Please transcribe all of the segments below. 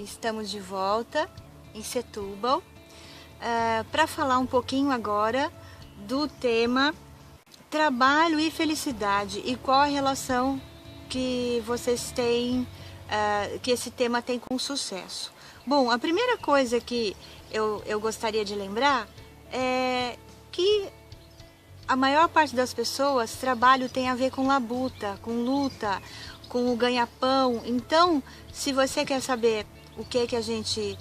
estamos de volta em Setúbal para falar um pouquinho agora do tema trabalho e felicidade e qual a relação que vocês têm, que esse tema tem com sucesso. Bom, a primeira coisa que eu gostaria de lembrar é que a maior parte das pessoas, trabalho tem a ver com labuta, com luta, com o ganha-pão. Então, se você quer saber o que a gente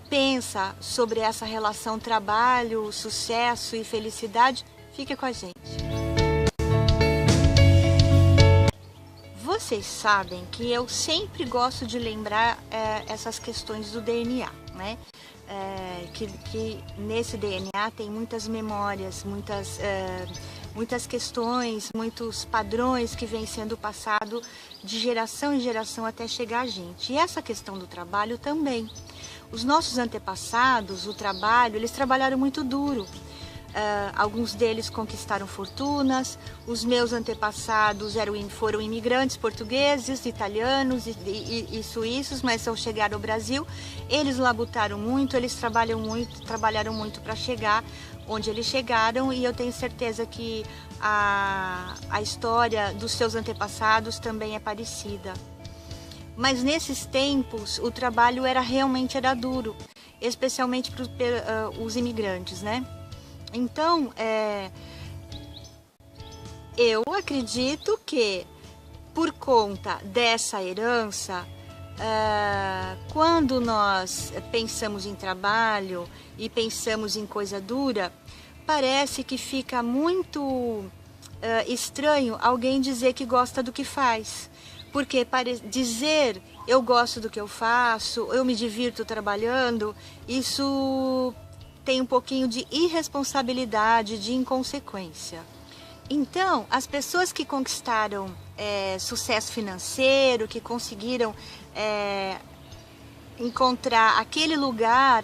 pensa sobre essa relação trabalho, sucesso e felicidade, fique com a gente. Vocês sabem que eu sempre gosto de lembrar essas questões do DNA, né? Que nesse DNA tem muitas memórias, muitas questões, muitos padrões que vêm sendo passado de geração em geração até chegar a gente. E essa questão do trabalho também. Os nossos antepassados, o trabalho, eles trabalharam muito duro. Alguns deles conquistaram fortunas, os meus antepassados foram imigrantes portugueses, italianos e suíços, mas ao chegar ao Brasil, eles labutaram muito, eles trabalharam muito para chegar onde eles chegaram, e eu tenho certeza que a história dos seus antepassados também é parecida. Mas nesses tempos, o trabalho realmente era duro, especialmente para os imigrantes, né? Então, eu acredito que, por conta dessa herança, quando nós pensamos em trabalho e pensamos em coisa dura, parece que fica muito estranho alguém dizer que gosta do que faz. Porque dizer eu gosto do que eu faço, eu me divirto trabalhando, isso tem um pouquinho de irresponsabilidade, de inconsequência. Então, as pessoas que conquistaram sucesso financeiro, que conseguiram encontrar aquele lugar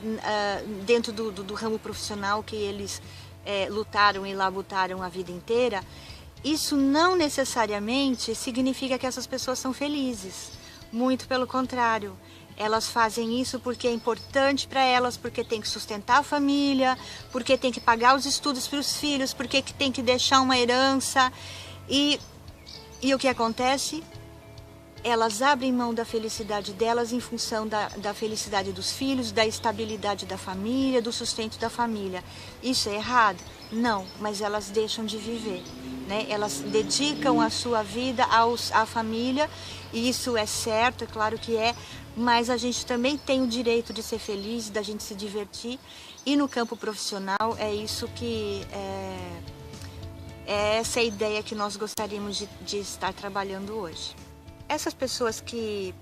dentro do ramo profissional que eles lutaram e labutaram a vida inteira, isso não necessariamente significa que essas pessoas são felizes. Muito pelo contrário. Elas fazem isso porque é importante para elas, porque tem que sustentar a família, porque tem que pagar os estudos para os filhos, porque tem que deixar uma herança. E o que acontece? Elas abrem mão da felicidade delas em função da felicidade dos filhos, da estabilidade da família, do sustento da família. Isso é errado? Não, mas elas deixam de viver, né? Elas dedicam a sua vida à família, e isso é certo, é claro que é, mas a gente também tem o direito de ser feliz, da gente se divertir, e no campo profissional é isso que é essa a ideia que nós gostaríamos de estar trabalhando hoje. Essas pessoas que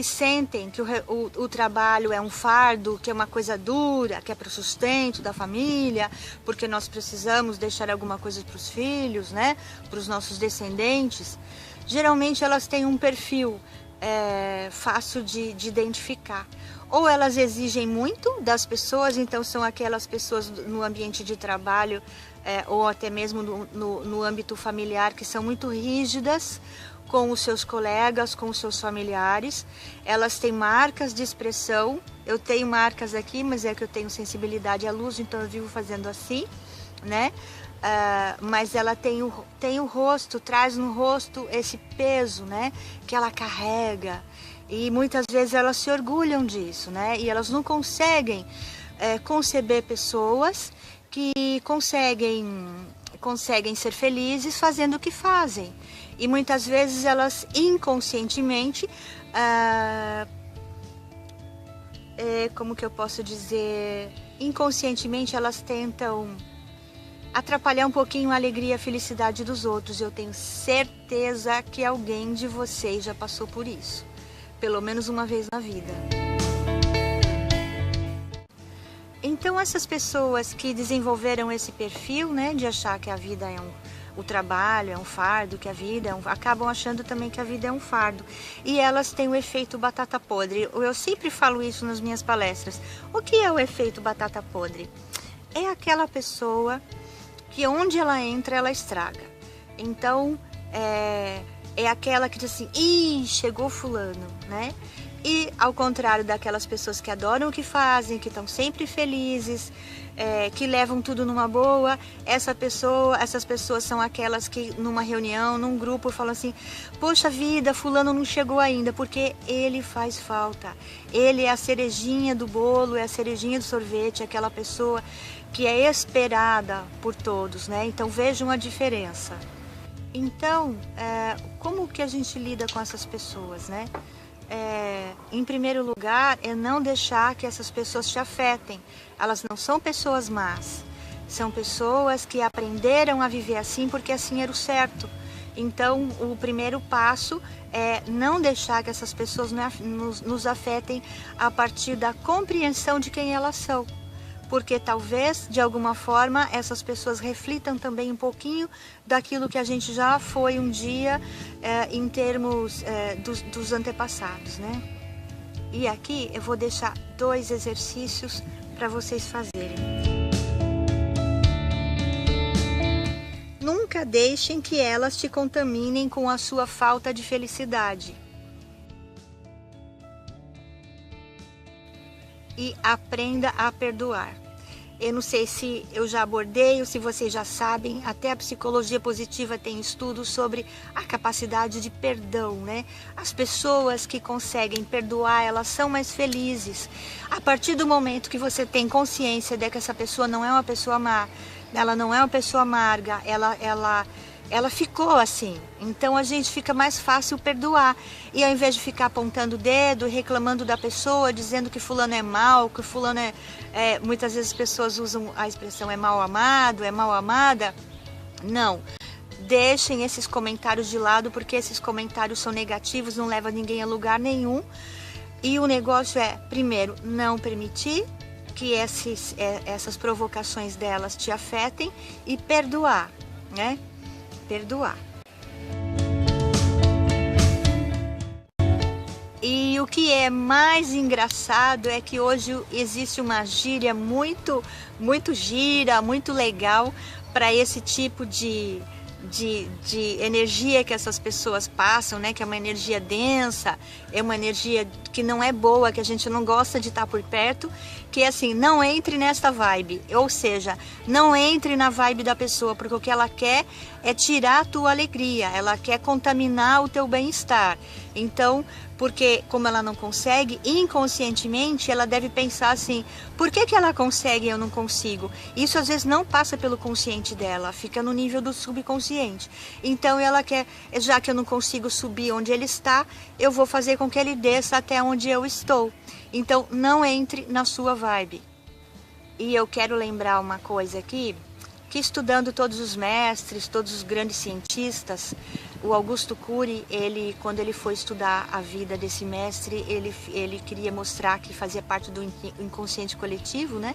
sentem que o trabalho é um fardo, que é uma coisa dura, que é para o sustento da família, porque nós precisamos deixar alguma coisa para os filhos, né, para os nossos descendentes, geralmente elas têm um perfil fácil de identificar. Ou elas exigem muito das pessoas, então são aquelas pessoas no ambiente de trabalho ou até mesmo no âmbito familiar que são muito rígidas com os seus colegas, com os seus familiares. Elas têm marcas de expressão. Eu tenho marcas aqui, mas é que eu tenho sensibilidade à luz, então eu vivo fazendo assim, né? Mas ela tem o rosto, traz no rosto esse peso, né, que ela carrega, e muitas vezes elas se orgulham disso, né, e elas não conseguem conceber pessoas que conseguem ser felizes fazendo o que fazem, e muitas vezes elas inconscientemente, como que eu posso dizer, inconscientemente elas tentam atrapalhar um pouquinho a alegria e a felicidade dos outros. Eu tenho certeza que alguém de vocês já passou por isso, pelo menos uma vez na vida. Então essas pessoas que desenvolveram esse perfil, né, de achar que a vida o trabalho é um fardo, que a vida acabam achando também que a vida é um fardo. E elas têm o efeito batata podre. Eu sempre falo isso nas minhas palestras. O que é o efeito batata podre? É aquela pessoa que onde ela entra, ela estraga. Então, é aquela que diz assim, ih, chegou fulano, né? E ao contrário daquelas pessoas que adoram o que fazem, que estão sempre felizes, que levam tudo numa boa, essas pessoas são aquelas que numa reunião, num grupo, falam assim: poxa vida, fulano não chegou ainda, porque ele faz falta. Ele é a cerejinha do bolo, é a cerejinha do sorvete, é aquela pessoa que é esperada por todos, né? Então vejam a diferença. Então, como que a gente lida com essas pessoas, né? Em primeiro lugar, é não deixar que essas pessoas te afetem. Elas não são pessoas más, são pessoas que aprenderam a viver assim porque assim era o certo. Então, o primeiro passo é não deixar que essas pessoas nos afetem a partir da compreensão de quem elas são. Porque talvez, de alguma forma, essas pessoas reflitam também um pouquinho daquilo que a gente já foi um dia em termos dos antepassados, né? E aqui eu vou deixar 2 exercícios para vocês fazerem. Nunca deixem que elas te contaminem com a sua falta de felicidade. E aprenda a perdoar. Eu não sei se eu já abordei ou se vocês já sabem, até a psicologia positiva tem estudos sobre a capacidade de perdão, né? As pessoas que conseguem perdoar, elas são mais felizes. A partir do momento que você tem consciência de que essa pessoa não é uma pessoa má, ela não é uma pessoa amarga, ela ficou assim. Então a gente fica mais fácil perdoar. E ao invés de ficar apontando o dedo, reclamando da pessoa, dizendo que fulano é mau, que fulano muitas vezes as pessoas usam a expressão é mal amado, é mal amada. Não. Deixem esses comentários de lado, porque esses comentários são negativos, não levam ninguém a lugar nenhum. E o negócio é, primeiro, não permitir que essas provocações delas te afetem e perdoar, né? Perdoar. E o que é mais engraçado é que hoje existe uma gíria muito gira, muito legal para esse tipo de energia que essas pessoas passam, né? Que é uma energia densa, é uma energia que não é boa, que a gente não gosta de estar por perto, que é assim: não entre nesta vibe, ou seja, não entre na vibe da pessoa, porque o que ela quer é tirar a tua alegria, ela quer contaminar o teu bem-estar. Então, porque como ela não consegue, inconscientemente ela deve pensar assim: por que ela consegue e eu não consigo? Isso às vezes não passa pelo consciente dela, fica no nível do subconsciente. Então ela quer, já que eu não consigo subir onde ele está, eu vou fazer com que ele desça até onde eu estou. Então não entre na sua vibe. E eu quero lembrar uma coisa aqui, que estudando todos os mestres, todos os grandes cientistas, o Augusto Cury, quando ele foi estudar a vida desse mestre, ele queria mostrar que fazia parte do inconsciente coletivo, né?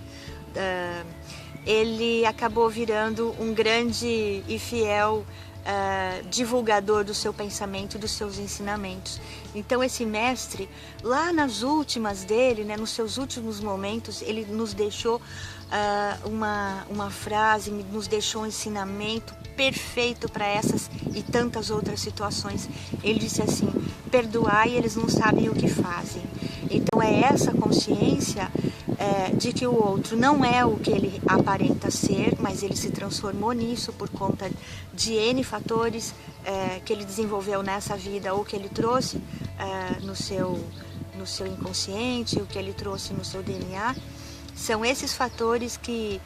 Ele acabou virando um grande e fiel divulgador do seu pensamento e dos seus ensinamentos. Então esse mestre, lá nas últimas dele, né, nos seus últimos momentos, ele nos deixou uma frase, nos deixou um ensinamento perfeito para essas e tantas outras situações. Ele disse assim: perdoai, eles não sabem o que fazem. Então é essa consciência de que o outro não é o que ele aparenta ser, mas ele se transformou nisso por conta de N fatores que ele desenvolveu nessa vida, ou que ele trouxe no seu inconsciente, o que ele trouxe no seu DNA. São esses fatores que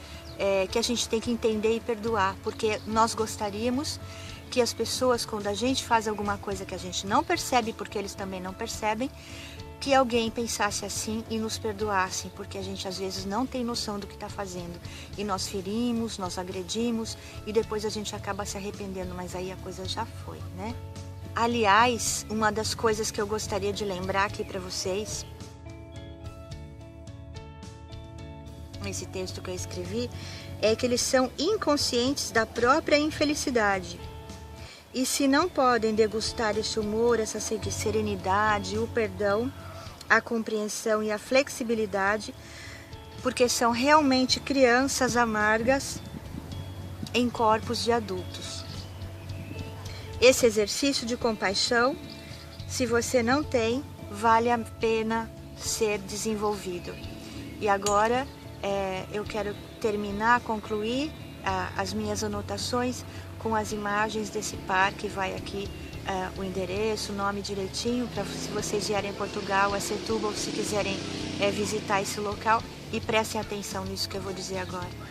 a gente tem que entender e perdoar, porque nós gostaríamos que as pessoas, quando a gente faz alguma coisa que a gente não percebe, porque eles também não percebem, que alguém pensasse assim e nos perdoasse, porque a gente às vezes não tem noção do que está fazendo. E nós ferimos, nós agredimos e depois a gente acaba se arrependendo, mas aí a coisa já foi, né? Aliás, uma das coisas que eu gostaria de lembrar aqui para vocês, nesse texto que eu escrevi, é que eles são inconscientes da própria infelicidade. E se não podem degustar esse humor, essa serenidade, o perdão, a compreensão e a flexibilidade, porque são realmente crianças amargas em corpos de adultos. Esse exercício de compaixão, se você não tem, vale a pena ser desenvolvido. E agora eu quero concluir as minhas anotações com as imagens desse parque. Vai aqui o endereço, o nome direitinho, para se vocês vierem em Portugal, a Setúbal, se quiserem visitar esse local, e prestem atenção nisso que eu vou dizer agora.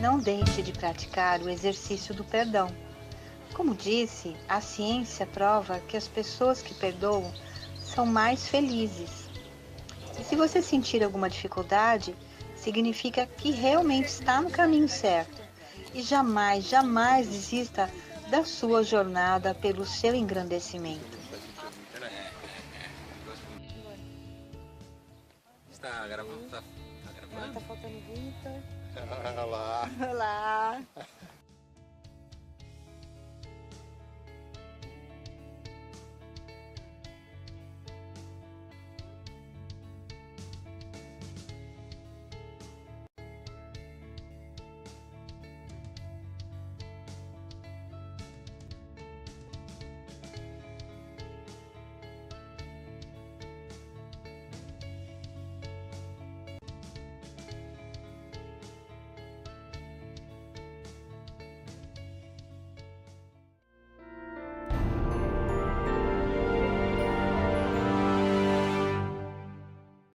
Não deixe de praticar o exercício do perdão. Como disse, a ciência prova que as pessoas que perdoam são mais felizes. E se você sentir alguma dificuldade, significa que realmente está no caminho certo. E jamais, jamais desista da sua jornada pelo seu engrandecimento. Está gravando? Tá gravando? Tá faltando Vitor. Olá. Olá.